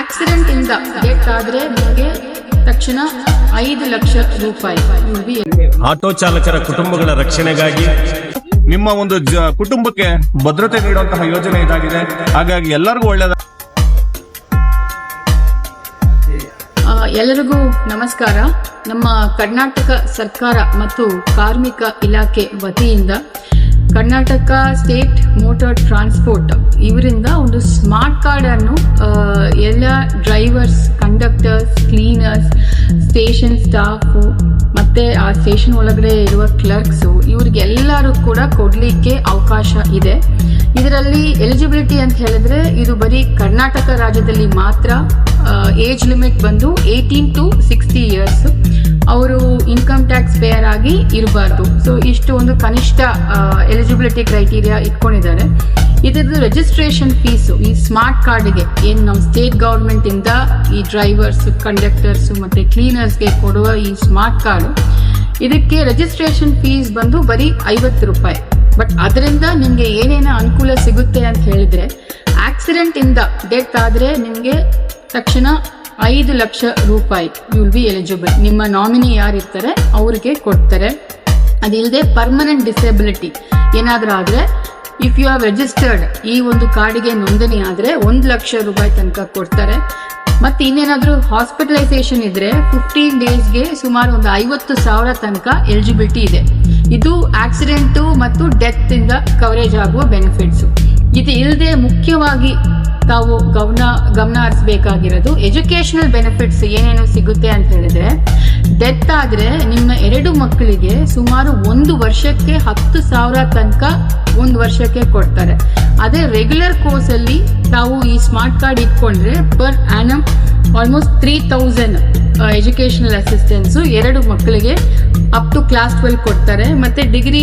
Accident ಇಂದ death ಆದ್ರೆ ನಿಮಗೆ ತಕ್ಷಣ 5 ಲಕ್ಷ ರೂಪಾಯಿ. ಆಟೋ ಚಾಲಕರ ಕುಟುಂಬಗಳ ರಕ್ಷಣೆಗಾಗಿ ನಿಮ್ಮ ಒಂದು ಕುಟುಂಬಕ್ಕೆ ಭದ್ರತೆ ನೀಡುವಂತಹ ಯೋಜನೆ ಇದಾಗಿದೆ. ಹಾಗಾಗಿ ಎಲ್ಲರಿಗೂ ಒಳ್ಳೆಯದ. ಎಲ್ಲರಿಗೂ ನಮಸ್ಕಾರ. ನಮ್ಮ ಕರ್ನಾಟಕ ಸರ್ಕಾರ ಮತ್ತು ಕಾರ್ಮಿಕ ಇಲಾಖೆ ವತಿಯಿಂದ ಕರ್ನಾಟಕ ಸ್ಟೇಟ್ ಮೋಟಾರ್ ಟ್ರಾನ್ಸ್ಪೋರ್ಟ್ ಇವರಿಂದ ಒಂದು ಸ್ಮಾರ್ಟ್ ಕಾರ್ಡ್ ಅನ್ನು ಎಲ್ಲ drivers, conductors, cleaners, station staff ಮತ್ತೆ ಆ ಸ್ಟೇಷನ್ ಒಳಗಡೆ ಇರುವ ಕ್ಲರ್ಕ್ಸು ಇವ್ರಿಗೆಲ್ಲರೂ ಕೂಡ ಕೊಡಲಿಕ್ಕೆ ಅವಕಾಶ ಇದೆ. ಇದರಲ್ಲಿ ಎಲಿಜಿಬಿಲಿಟಿ ಅಂತ ಹೇಳಿದ್ರೆ ಇದು ಬರೀ ಕರ್ನಾಟಕ ರಾಜ್ಯದಲ್ಲಿ ಮಾತ್ರ. ಏಜ್ ಲಿಮಿಟ್ ಬಂದು 18 to 60 ಇಯರ್ಸ್. ಅವರು ಇನ್ಕಮ್ ಟ್ಯಾಕ್ಸ್ ಪೇಯರ್ ಆಗಿ ಇರಬಾರ್ದು. ಸೊ ಇಷ್ಟು ಒಂದು ಕನಿಷ್ಠ ಎಲಿಜಿಬಿಲಿಟಿ ಕ್ರೈಟೀರಿಯಾ ಇಟ್ಕೊಂಡಿದ್ದಾರೆ. ಇದರದ್ದು ರಿಜಿಸ್ಟ್ರೇಷನ್ ಫೀಸು ಈ ಸ್ಮಾರ್ಟ್ ಕಾರ್ಡ್ಗೆ ಏನು ನಮ್ಮ ಸ್ಟೇಟ್ ಗೌರ್ಮೆಂಟ್ ಇಂದ ಈ ಡ್ರೈವರ್ಸ್, ಕಂಡಕ್ಟರ್ಸ್ ಮತ್ತೆ ಕ್ಲೀನರ್ಸ್ಗೆ ಕೊಡುವ ಈ ಸ್ಮಾರ್ಟ್ ಕಾರ್ಡ್, ಇದಕ್ಕೆ ರಿಜಿಸ್ಟ್ರೇಷನ್ ಫೀಸ್ ಬಂದು ಬರೀ 50 ರೂಪಾಯಿ. ಬಟ್ ಅದರಿಂದ ನಿಮಗೆ ಏನೇನು ಅನುಕೂಲ ಸಿಗುತ್ತೆ ಅಂತ ಹೇಳಿದ್ರೆ, ಆಕ್ಸಿಡೆಂಟ್ ಇಂದ ಡೆತ್ ಆದ್ರೆ ನಿಮಗೆ ತಕ್ಷಣ 5 ಲಕ್ಷ ರೂಪಾಯಿ ಯು ವಿಲ್ ಬಿ ಎಲಿಜಿಬಲ್. ನಿಮ್ಮ ನಾಮಿನಿ ಯಾರಿರ್ತಾರೆ ಅವ್ರಿಗೆ ಕೊಡ್ತಾರೆ. ಅದಿಲ್ಲದೆ ಪರ್ಮನೆಂಟ್ ಡಿಸೇಬಿಲಿಟಿ ಏನಾದರೂ ಆದರೆ, ಇಫ್ ಯು ಆರ್ ರಿಜಿಸ್ಟರ್ಡ್ ಈ ಒಂದು ಕಾರ್ಡಿಗೆ ನೋಂದಣಿ ಆದರೆ 1 ಲಕ್ಷ ರೂಪಾಯಿ ತನಕ ಕೊಡ್ತಾರೆ. ಮತ್ತೆ ಇನ್ನೇನಾದರೂ ಹಾಸ್ಪಿಟಲೈಸೇಷನ್ ಇದ್ರೆ 15 ಡೇಸ್ಗೆ ಸುಮಾರು ಒಂದು 50,000 ತನಕ ಎಲಿಜಿಬಿಲಿಟಿ ಇದೆ. ಇದು ಆಕ್ಸಿಡೆಂಟು ಮತ್ತು ಡೆತ್ ಇಂದ ಕವರೇಜ್ ಆಗುವ ಬೆನಿಫಿಟ್ಸ್. ಇದು ಇಲ್ಲದೆ ಮುಖ್ಯವಾಗಿ ತಾವು ಗಮನ ಹರಿಸಬೇಕಾಗಿರೋದು ಎಜುಕೇಶನಲ್ ಬೆನಿಫಿಟ್ಸ್ ಏನೇನು ಸಿಗುತ್ತೆ ಅಂತ ಹೇಳಿದ್ರೆ, ಡೆತ್ ಆದ್ರೆ ನಿಮ್ಮ 2 ಮಕ್ಕಳಿಗೆ ಸುಮಾರು 1 ವರ್ಷಕ್ಕೆ 10,000 ತನಕ 1 ವರ್ಷಕ್ಕೆ ಕೊಡ್ತಾರೆ. ಅದೇ ರೆಗ್ಯುಲರ್ ಕೋರ್ಸ್ ಅಲ್ಲಿ ತಾವು ಈ ಸ್ಮಾರ್ಟ್ ಕಾರ್ಡ್ ಇಟ್ಕೊಂಡ್ರೆ per annum almost 3,000 educational assistance 2 ಮಕ್ಕಳಿಗೆ ಅಪ್ ಟು ಕ್ಲಾಸ್ 12 ಕೊಡ್ತಾರೆ. ಮತ್ತೆ ಡಿಗ್ರಿ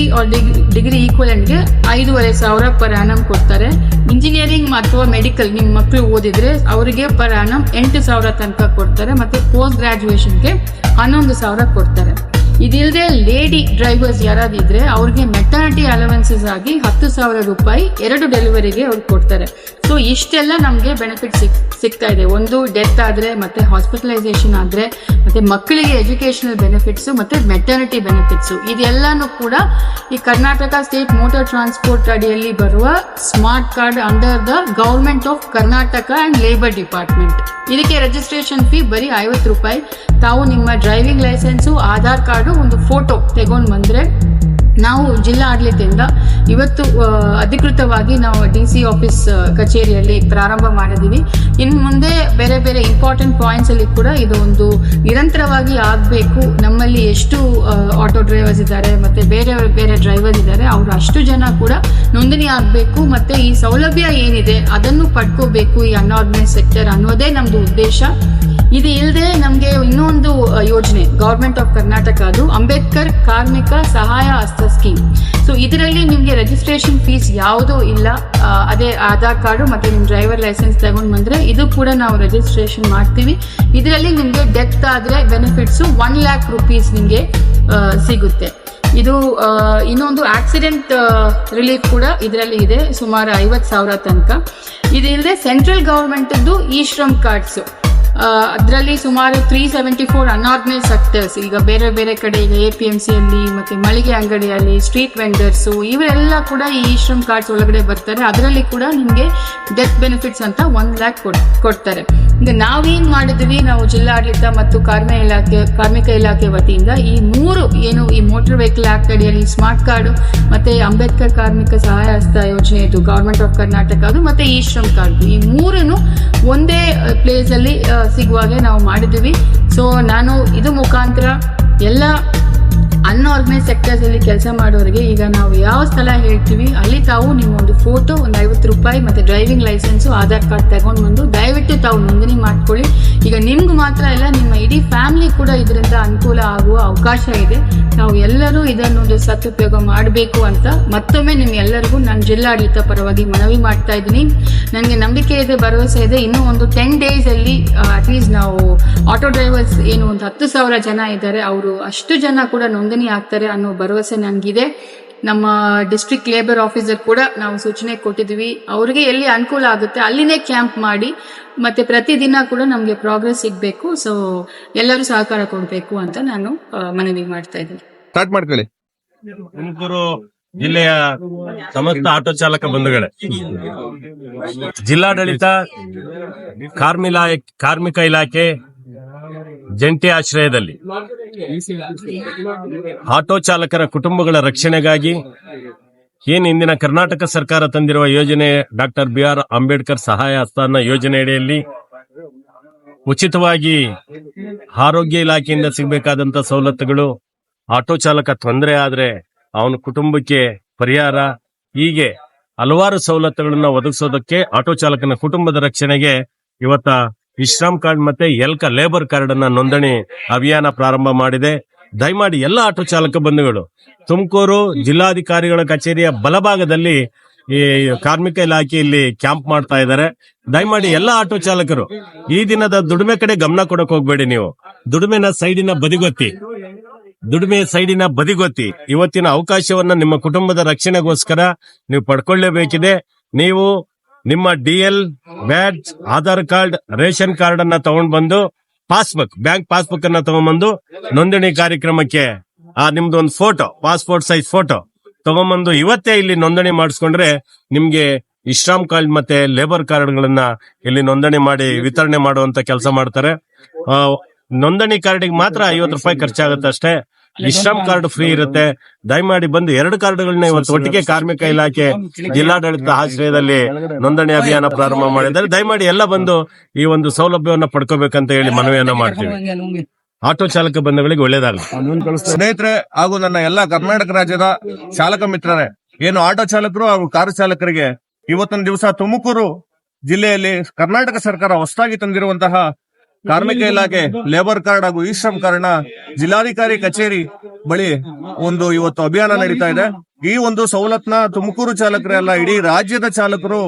ಈಕ್ವಲೆಂಟ್ಗೆ 5,500 ಪರ್ ಆನಮ್ ಕೊಡ್ತಾರೆ. ಇಂಜಿನಿಯರಿಂಗ್ ಅಥವಾ ಮೆಡಿಕಲ್ ನಿಮ್ಮ ಮಕ್ಕಳು ಓದಿದ್ರೆ ಅವರಿಗೆ ಪರ್ ಆನಮ್ 8,000 ತನಕ ಕೊಡ್ತಾರೆ. ಮತ್ತೆ ಪೋಸ್ಟ್ ಗ್ರಾಜುಯೇಷನ್ಗೆ 11,000 ಕೊಡ್ತಾರೆ. ಇದಿಲ್ಲದೆ ಲೇಡಿ ಡ್ರೈವರ್ಸ್ ಯಾರಾದಿದ್ರೆ ಅವ್ರಿಗೆ ಮೆಟರ್ನಿಟಿ ಅಲವೆನ್ಸಸ್ ಆಗಿ 10,000 ರೂಪಾಯಿ 2 ಡೆಲಿವರಿಗೆ ಅವ್ರಿಗೆ ಕೊಡ್ತಾರೆ. ಸೊ ಇಷ್ಟೆಲ್ಲ ನಮಗೆ ಬೆನಿಫಿಟ್ ಸಿಗ್ತಾ ಇದೆ. ಒಂದು ಡೆತ್ ಆದ್ರೆ, ಮತ್ತೆ ಹಾಸ್ಪಿಟಲೈಸೇಷನ್ ಆದ್ರೆ, ಮತ್ತೆ ಮಕ್ಕಳಿಗೆ ಎಜುಕೇಶನಲ್ ಬೆನಿಫಿಟ್ಸ್, ಮತ್ತೆ ಮೆಟರ್ನಿಟಿ ಬೆನಿಫಿಟ್ಸ್, ಇದೆಲ್ಲಾನು ಕೂಡ ಈ ಕರ್ನಾಟಕ ಸ್ಟೇಟ್ ಮೋಟಾರ್ ಟ್ರಾನ್ಸ್ಪೋರ್ಟ್ ಅಡಿಯಲ್ಲಿ ಬರುವ smart card under the government of Karnataka and labour department. ಇದಕ್ಕೆ ರಿಜಿಸ್ಟ್ರೇಷನ್ ಫೀ ಬರೀ 50 ರೂಪಾಯಿ. ತಾವು ನಿಮ್ಮ ಡ್ರೈವಿಂಗ್ ಲೈಸೆನ್ಸು, ಆಧಾರ್ ಕಾರ್ಡು, ಒಂದು ಫೋಟೋ ತಗೊಂಡು ಬಂದ್ರೆ ನಾವು ಜಿಲ್ಲಾ ಆಡಳಿತದಿಂದ ಇವತ್ತು ಅಧಿಕೃತವಾಗಿ ನಾವು DC ಆಫೀಸ್ ಕಚೇರಿಯಲ್ಲಿ ಪ್ರಾರಂಭ ಮಾಡಿದ್ದೀವಿ. ಇನ್ನು ಮುಂದೆ ಬೇರೆ ಬೇರೆ ಇಂಪಾರ್ಟೆಂಟ್ ಪಾಯಿಂಟ್ಸ್ ಅಲ್ಲಿ ಕೂಡ ಇದು ಒಂದು ನಿರಂತರವಾಗಿ ಆಗಬೇಕು. ನಮ್ಮಲ್ಲಿ ಎಷ್ಟು ಆಟೋ ಡ್ರೈವರ್ಸ್ ಇದ್ದಾರೆ, ಮತ್ತೆ ಬೇರೆ ಬೇರೆ ಡ್ರೈವರ್ಸ್ ಇದ್ದಾರೆ, ಅವರು ಅಷ್ಟು ಜನ ಕೂಡ ನೋಂದಣಿ ಆಗಬೇಕು. ಮತ್ತೆ ಈ ಸೌಲಭ್ಯ ಏನಿದೆ ಅದನ್ನು ಪಡ್ಕೋಬೇಕು ಈ ಅನ್ಆರ್ಗನೈಸ್ ಸೆಕ್ಟರ್ ಅನ್ನೋದೇ ನಮ್ದು ಉದ್ದೇಶ. ಇದು ಇಲ್ಲದೆ ನಮಗೆ ಇನ್ನೊಂದು ಯೋಜನೆ ಗವರ್ಮೆಂಟ್ ಆಫ್ ಕರ್ನಾಟಕ, ಅದು ಅಂಬೇಡ್ಕರ್ ಕಾರ್ಮಿಕ ಸಹಾಯ ಹಸ್ತ ಸ್ಕೀಮ್. ಸೊ ಇದರಲ್ಲಿ ನಿಮಗೆ ರಿಜಿಸ್ಟ್ರೇಷನ್ ಫೀಸ್ ಯಾವುದೂ ಇಲ್ಲ. ಅದೇ ಆಧಾರ್ ಕಾರ್ಡು ಮತ್ತೆ ನಿಮ್ಮ ಡ್ರೈವರ್ ಲೈಸೆನ್ಸ್ ತಗೊಂಡು ಬಂದ್ರೆ ಇದು ಕೂಡ ನಾವು ರಿಜಿಸ್ಟ್ರೇಷನ್ ಮಾಡ್ತೀವಿ. ಇದರಲ್ಲಿ ನಿಮಗೆ ಡೆತ್ ಆದ್ರೆ ಬೆನಿಫಿಟ್ಸ್ 1 ಲ್ಯಾಕ್ ರೂಪೀಸ್ ನಿಮಗೆ ಸಿಗುತ್ತೆ. ಇದು ಇನ್ನೊಂದು ಆಕ್ಸಿಡೆಂಟ್ ರಿಲೀಫ್ ಕೂಡ ಇದರಲ್ಲಿ ಇದೆ, ಸುಮಾರು 50,000 ತನಕ. ಇದಿಲ್ಲದೆ central government E Shram cards, ಅದರಲ್ಲಿ ಸುಮಾರು 374 ಅನ್ಆರ್ಗನೈಸ್ ಸೆಕ್ಟರ್ಸ್, ಈಗ ಬೇರೆ ಬೇರೆ ಕಡೆ ಈಗ APMC ಅಲ್ಲಿ ಮತ್ತೆ ಮಳಿಗೆ ಅಂಗಡಿಯಲ್ಲಿ ಸ್ಟ್ರೀಟ್ ವೆಂಡರ್ಸು ಇವರೆಲ್ಲ ಕೂಡ ಈ ಶ್ರಮ್ ಕಾರ್ಡ್ಸ್ ಒಳಗಡೆ ಬರ್ತಾರೆ. ಅದರಲ್ಲಿ ಕೂಡ ನಿಮಗೆ ಡೆತ್ ಬೆನಿಫಿಟ್ಸ್ ಅಂತ 1 ಲ್ಯಾಕ್ ಕೊಡ್ತಾರೆ. ಈಗ ನಾವೇನ್ ಮಾಡಿದ್ವಿ, ನಾವು ಜಿಲ್ಲಾಡಳಿತ ಮತ್ತು ಕಾರ್ಮಿಕ ಇಲಾಖೆ ವತಿಯಿಂದ ಈ 3 ಏನು ಈ ಮೋಟಾರ್ ವೆಹಿಕಲ್ ಆಕ್ಟ್ ಅಡಿಯಲ್ಲಿ ಸ್ಮಾರ್ಟ್ ಕಾರ್ಡ್, ಮತ್ತೆ ಅಂಬೇಡ್ಕರ್ ಕಾರ್ಮಿಕ ಸಹಾಯ ಹಸ್ತ ಯೋಜನೆ, ಇದು ಗವರ್ಮೆಂಟ್ ಆಫ್ ಕರ್ನಾಟಕ ಅದು, ಮತ್ತೆ ಈ ಶ್ರಮ್ ಕಾರ್ಡ್, ಈ 3 ಒಂದೇ ಪ್ಲೇಸ್ ಅಲ್ಲಿ ಸಿಗುವಾಗೆ ನಾವು ಮಾಡಿದ್ವಿ. ಸೊ ನಾನು ಇದು ಮುಖಾಂತರ ಎಲ್ಲ ಅನ್ಆರ್ಗನೈಸ್ ಸೆಕ್ಟರ್ಸ್ ಅಲ್ಲಿ ಕೆಲಸ ಮಾಡೋರಿಗೆ ಈಗ ನಾವು ಯಾವ ಸ್ಥಳ ಹೇಳ್ತೀವಿ ಅಲ್ಲಿ ತಾವು ನಿಮ್ಮ ಒಂದು ಫೋಟೋ, ಒಂದು 50 ರೂಪಾಯಿ ಮತ್ತೆ ಡ್ರೈವಿಂಗ್ ಲೈಸೆನ್ಸು, ಆಧಾರ್ ಕಾರ್ಡ್ ತಗೊಂಡು ಬಂದು ದಯವಿಟ್ಟು ತಾವು ನೋಂದಣಿ ಮಾಡ್ಕೊಳ್ಳಿ. ಈಗ ನಿಮ್ಗೆ ಮಾತ್ರ ಇಲ್ಲ, ನಿಮ್ಮ ಇಡೀ ಫ್ಯಾಮಿಲಿ ಕೂಡ ಇದರಿಂದ ಅನುಕೂಲ ಆಗುವ ಅವಕಾಶ ಇದೆ. ನಾವು ಎಲ್ಲರೂ ಇದನ್ನೊಂದು ಸದುಪಯೋಗ ಮಾಡಬೇಕು ಅಂತ ಮತ್ತೊಮ್ಮೆ ನಿಮ್ಗೆಲ್ಲರಿಗೂ ನಾನು ಜಿಲ್ಲಾಡಳಿತ ಪರವಾಗಿ ಮನವಿ ಮಾಡ್ತಾ ಇದ್ದೀನಿ. ನನಗೆ ನಂಬಿಕೆ ಇದೆ, ಭರವಸೆ ಇದೆ. ಇನ್ನೂ ಒಂದು 10 ಡೇಸ್ ಅಲ್ಲಿ ಅಟ್ಲೀಸ್ಟ್ ನಾವು ಆಟೋ ಡ್ರೈವರ್ಸ್ ಏನು ಒಂದು 10,000 ಜನ ಇದ್ದಾರೆ, ಅವರು ಅಷ್ಟು ಜನ ಕೂಡ ನೋಂದಣಿ ಆಗ್ತಾರೆ ಅನ್ನೋ ಭರವಸೆ ನನಗಿದೆ. ನಮ್ಮ ಡಿಸ್ಟ್ರಿಕ್ಟ್ ಲೇಬರ್ ಆಫೀಸರ್ ಕೂಡ ನಾವು ಸೂಚನೆ ಕೊಟ್ಟಿದ್ವಿ. ಅವ್ರಿಗೆ ಎಲ್ಲಿ ಅನುಕೂಲ ಆಗುತ್ತೆ ಅಲ್ಲಿನೇ ಕ್ಯಾಂಪ್ ಮಾಡಿ ಮತ್ತೆ ಪ್ರತಿದಿನ ಕೂಡ ನಮಗೆ ಪ್ರೋಗ್ರೆಸ್ ಸಿಗಬೇಕು. ಸೊ ಎಲ್ಲರೂ ಸಹಕಾರ ಕೊಡಬೇಕು ಅಂತ ನಾನು ಮನವಿ ಮಾಡ್ತಾ ಇದ್ದೀನಿ. ಸ್ಟಾರ್ಟ್ ಮಾಡ್ಕೊಳ್ಳಿ. ತುಮಕೂರು ಜಿಲ್ಲೆಯ ಸಮಸ್ತ ಆಟೋ ಚಾಲಕ ಬಂಧುಗಳೇ, ಜಿಲ್ಲಾಡಳಿತ ಕಾರ್ಮಿಕ ಇಲಾಖೆ ಜಂಟಿ ಆಶ್ರಯದಲ್ಲಿ ಆಟೋ ಚಾಲಕರ ಕುಟುಂಬಗಳ ರಕ್ಷಣೆಗಾಗಿ ಏನು ಇಂದಿನ ಕರ್ನಾಟಕ ಸರ್ಕಾರ ತಂದಿರುವ ಯೋಜನೆ ಡಾಕ್ಟರ್ BR ಅಂಬೇಡ್ಕರ್ ಸಹಾಯ ಹಸ್ತಾನ ಯೋಜನೆಯಡಿಯಲ್ಲಿ ಉಚಿತವಾಗಿ ಆರೋಗ್ಯ ಇಲಾಖೆಯಿಂದ ಸಿಗಬೇಕಾದಂತ ಸವಲತ್ತುಗಳು, ಆಟೋ ಚಾಲಕ ತೊಂದರೆ ಆದ್ರೆ ಅವನ ಕುಟುಂಬಕ್ಕೆ ಪರಿಹಾರ, ಹೀಗೆ ಹಲವಾರು ಸವಲತ್ತುಗಳನ್ನ ಒದಗಿಸೋದಕ್ಕೆ ಆಟೋ ಚಾಲಕನ ಕುಟುಂಬದ ರಕ್ಷಣೆಗೆ ಇವತ್ತ ವಿಶ್ರಾಮ್ ಕಾರ್ಡ್ ಮತ್ತೆ ಲೇಬರ್ ಕಾರ್ಡ್ ಅನ್ನ ನೋಂದಣಿ ಅಭಿಯಾನ ಪ್ರಾರಂಭ ಮಾಡಿದೆ. ದಯಮಾಡಿ ಎಲ್ಲ ಆಟೋ ಚಾಲಕ ಬಂಧುಗಳು, ತುಮಕೂರು ಜಿಲ್ಲಾಧಿಕಾರಿಗಳ ಕಚೇರಿಯ ಬಲಭಾಗದಲ್ಲಿ ಈ ಕಾರ್ಮಿಕ ಇಲಾಖೆಯಲ್ಲಿ ಕ್ಯಾಂಪ್ ಮಾಡ್ತಾ ಇದ್ದಾರೆ. ದಯಮಾಡಿ ಎಲ್ಲ ಆಟೋ ಚಾಲಕರು ಈ ದಿನದ ದುಡಿಮೆ ಕಡೆ ಗಮನ ಕೊಡಕ್ ಹೋಗ್ಬೇಡಿ. ನೀವು ದುಡಿಮೆನ ಸೈಡಿನ ಬದಿಗೊತ್ತಿ ಇವತ್ತಿನ ಅವಕಾಶವನ್ನ ನಿಮ್ಮ ಕುಟುಂಬದ ರಕ್ಷಣೆಗೋಸ್ಕರ ನೀವು ಪಡ್ಕೊಳ್ಳೇಬೇಕಿದೆ. ನೀವು ನಿಮ್ಮ DL, badge, Aadhaar card, ration card ಅನ್ನ ತಗೊಂಡ್ ಬಂದು ಬ್ಯಾಂಕ್ ಪಾಸ್ಬುಕ್ ಅನ್ನ ತಗೊಂಡ್ಬಂದು ನೋಂದಣಿ ಕಾರ್ಯಕ್ರಮಕ್ಕೆ ನಿಮ್ದು ಒಂದು ಫೋಟೋ, ಪಾಸ್ಪೋರ್ಟ್ ಸೈಜ್ ಫೋಟೋ ತಗೊಂಡ್ಬಂದು ಇವತ್ತೇ ಇಲ್ಲಿ ನೋಂದಣಿ ಮಾಡಿಸ್ಕೊಂಡ್ರೆ ನಿಮ್ಗೆ ವಿಶ್ರಾಮ್ ಕಾರ್ಡ್ ಮತ್ತೆ ಲೇಬರ್ ಕಾರ್ಡ್ಗಳನ್ನ ಇಲ್ಲಿ ನೋಂದಣಿ ಮಾಡಿ ವಿತರಣೆ ಮಾಡುವಂತ ಕೆಲಸ ಮಾಡ್ತಾರೆ. ನೋಂದಣಿ ಕಾರ್ಡಿಗೆ ಮಾತ್ರ 50 ರೂಪಾಯಿ ಖರ್ಚಾಗುತ್ತೆ ಅಷ್ಟೇ. ವಿಶ್ರಾಮ್ ಕಾರ್ಡ್ ಫ್ರೀ ಇರುತ್ತೆ. ದಯಮಾಡಿ ಬಂದು 2 ಕಾರ್ಡ್ಗಳನ್ನ ಇವತ್ತು ಒಟ್ಟಿಗೆ ಕಾರ್ಮಿಕ ಇಲಾಖೆ ಜಿಲ್ಲಾಡಳಿತ ಆಶ್ರಯದಲ್ಲಿ ನೋಂದಣಿ ಅಭಿಯಾನ ಪ್ರಾರಂಭ ಮಾಡಿದ್ದಾರೆ. ದಯಮಾಡಿ ಎಲ್ಲ ಬಂದು ಈ ಒಂದು ಸೌಲಭ್ಯವನ್ನ ಪಡ್ಕೋಬೇಕಂತ ಹೇಳಿ ಮನವಿಯನ್ನ ಮಾಡ್ತೀವಿ. ಆಟೋ ಚಾಲಕ ಬಂಧುಗಳಿಗೆ ಒಳ್ಳೇದಾಗಲಿ. ಸ್ನೇಹಿತರೆ ಹಾಗೂ ನನ್ನ ಎಲ್ಲ ಕರ್ನಾಟಕ ರಾಜ್ಯದ ಚಾಲಕ ಮಿತ್ರರೇ, ಏನು ಆಟೋ ಚಾಲಕರು ಹಾಗೂ ಕಾರು ಚಾಲಕರಿಗೆ ಇವತ್ತಿನ ದಿವಸ ತುಮಕೂರು ಜಿಲ್ಲೆಯಲ್ಲಿ ಕರ್ನಾಟಕ ಸರ್ಕಾರ ಹೊಸದಾಗಿ ತಂದಿರುವಂತಹ ಕಾರ್ಮಿಕ ಇಲಾಖೆ ಲೇಬರ್ ಕಾರ್ಡ್ ಹಾಗೂ ಇಶ್ರಮ್ ಕಾರ್ಡ್ನ ಜಿಲ್ಲಾಧಿಕಾರಿ ಕಚೇರಿ ಬಳಿ ಒಂದು ಇವತ್ತು ಅಭಿಯಾನ ನಡೀತಾ ಇದೆ. ಈ ಒಂದು ಸವಲತ್ನ ತುಮಕೂರು ಚಾಲಕರೇ ಅಲ್ಲ, ಇಡೀ ರಾಜ್ಯದ ಚಾಲಕರು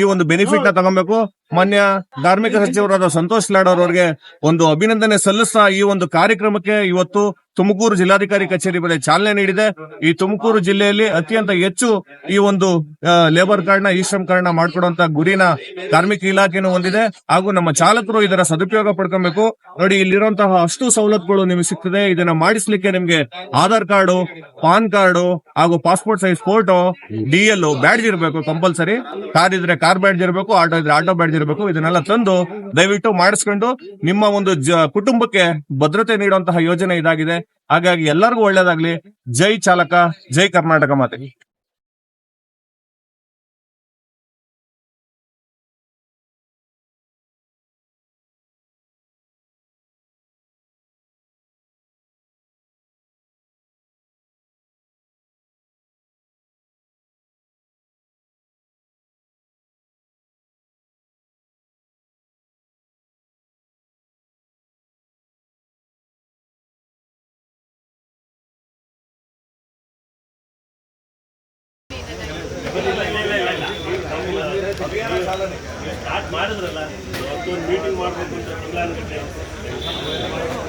ಈ ಒಂದು ಬೆನಿಫಿಟ್ ನ ತಗೊಬೇಕು. ಮಾನ್ಯ ಕಾರ್ಮಿಕ ಸಚಿವರಾದ ಸಂತೋಷ್ ಲಾಡ್ ಅವರಿಗೆ ಒಂದು ಅಭಿನಂದನೆ ಸಲ್ಲಿಸ್ತಾ ಈ ಒಂದು ಕಾರ್ಯಕ್ರಮಕ್ಕೆ ಇವತ್ತು ತುಮಕೂರು ಜಿಲ್ಲಾಧಿಕಾರಿ ಕಚೇರಿ ಬಳಿ ಚಾಲನೆ ನೀಡಿದೆ. ಈ ತುಮಕೂರು ಜಿಲ್ಲೆಯಲ್ಲಿ ಅತ್ಯಂತ ಹೆಚ್ಚು ಈ ಒಂದು ಲೇಬರ್ ಕಾರ್ಡ್ ನ ಇಶ್ರಮ್ ಕಾರ್ಡ್ ನ ಮಾಡ್ಕೊಡುವಂತ ಗುರಿನ ಕಾರ್ಮಿಕ ಇಲಾಖೆನೂ ಹೊಂದಿದೆ. ಹಾಗೂ ನಮ್ಮ ಚಾಲಕರು ಇದರ ಸದುಪಯೋಗ ಪಡ್ಕೊಬೇಕು. ನೋಡಿ, ಇಲ್ಲಿರುವಂತಹ ಅಷ್ಟು ಸವಲತ್ತುಗಳು ನಿಮಗೆ ಸಿಗ್ತದೆ. ಇದನ್ನ ಮಾಡಿಸ್ಲಿಕ್ಕೆ ನಿಮ್ಗೆ ಆಧಾರ್ ಕಾರ್ಡು, ಪಾನ್ ಕಾರ್ಡು ಹಾಗೂ passport size photo, DL, badge ಇರಬೇಕು ಕಂಪಲ್ಸರಿ. ಕಾರ್ ಇದ್ರೆ ಕಾರ್ ಬ್ಯಾಡ್ಜ್ ಇರಬೇಕು, ಆಟೋ ಇದ್ರೆ ಆಟೋ ಬ್ಯಾಡ್ಜ್ ಇರಬೇಕು. ಇದನ್ನೆಲ್ಲ ತಂದು ದಯವಿಟ್ಟು ಮಾಡಿಸ್ಕೊಂಡು ನಿಮ್ಮ ಒಂದು ಕುಟುಂಬಕ್ಕೆ ಭದ್ರತೆ ನೀಡುವಂತಹ ಯೋಜನೆ ಇದಾಗಿದೆ. ಹಾಗಾಗಿ ಎಲ್ಲರಿಗೂ ಒಳ್ಳೇದಾಗ್ಲಿ. ಜೈ ಚಾಲಕ, ಜೈ ಕರ್ನಾಟಕ ಮಾತೆ. ಸ್ಟಾರ್ಟ್ ಮಾಡಿದ್ರಲ್ಲ, ಮೀಟಿಂಗ್ ಮಾಡ್ಬೇಕು ಅಂತ